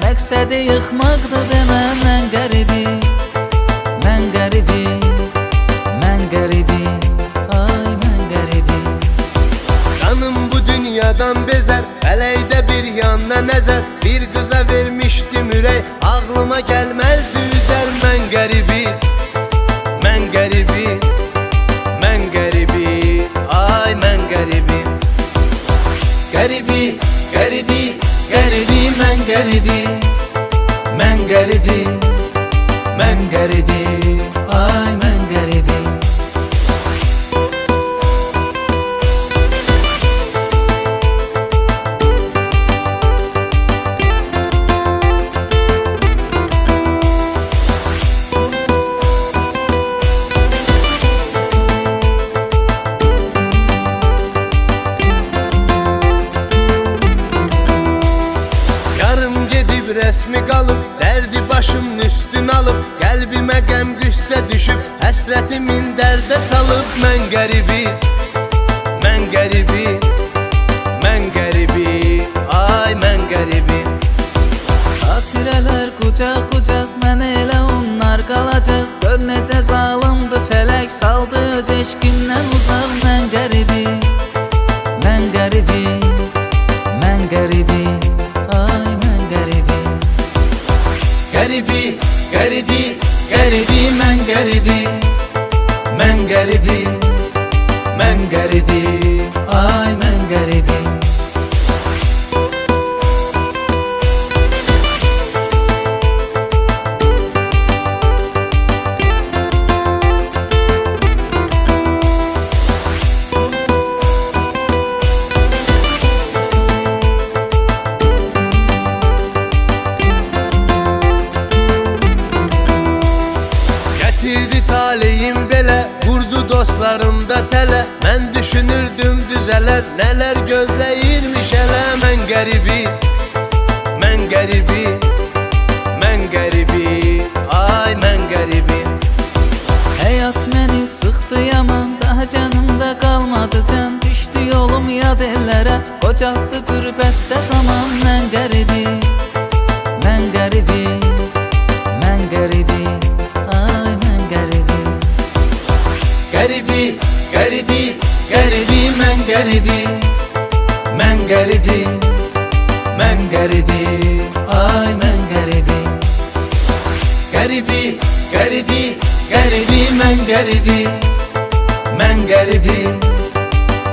məqsədi yıxmaqdır demə. Mən qəribi, mən qəribi, mən qəribi, ay mən qəribi. Canım bu dünyadan bezer, fələkdə bir yanına nəzər. Bir qıza vermişdim ürək, ağlıma gəlməzdi üzər. Mən qəribi, mən qəribi, mən qəribi, ay mən qəribi. Qəribi, qəribi, qəribi, mən qəribi, mən qəribi, mən qəribi, ay mən qəribi. Resmi qalıb, dərdi başımın üstün alıb. Qəlbimə qəm qüssə düşüb, həsrətimin dərdə salıb. Mən qəribi, mən qəribi, mən qəribi, ay mən qəribi. Xatirələr qucaq qucaq, mənə elə onlar qalacaq. Gör necə zalımdı fələk, saldı öz eşqindən uzaq. Mən qəribi, mən qəribi, mən qəribi, ay mən qəribi. Qəribi, qəribi, qəribi, mən qəribi, mən qəribi, mən qəribi, ay mən qəribi. Getirdi taleyim belə, vurdu dostlarımda tələ. Mən düşünürdüm düzələr, nələr gözləyirmiş hələ. Mən qəribi, mən qəribi, mən qəribi, ay mən qəribi. Həyat məni sıxdı yaman, daha canımda qalmadı can. Düşdü yolum yad ellərə, qocaqdı qürbətdə zaman. Mən qəribi, mən qəribi, mən qəribi, ay mən qəribi. Qəribi, qəribi, qəribi, mən qəribi, mən qəribi, mən qəribi, ay mən qəribi. Qəribi, qəribi, qəribi, mən qəribi, mən qəribi,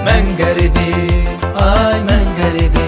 mən qəribi, ay mən qəribi.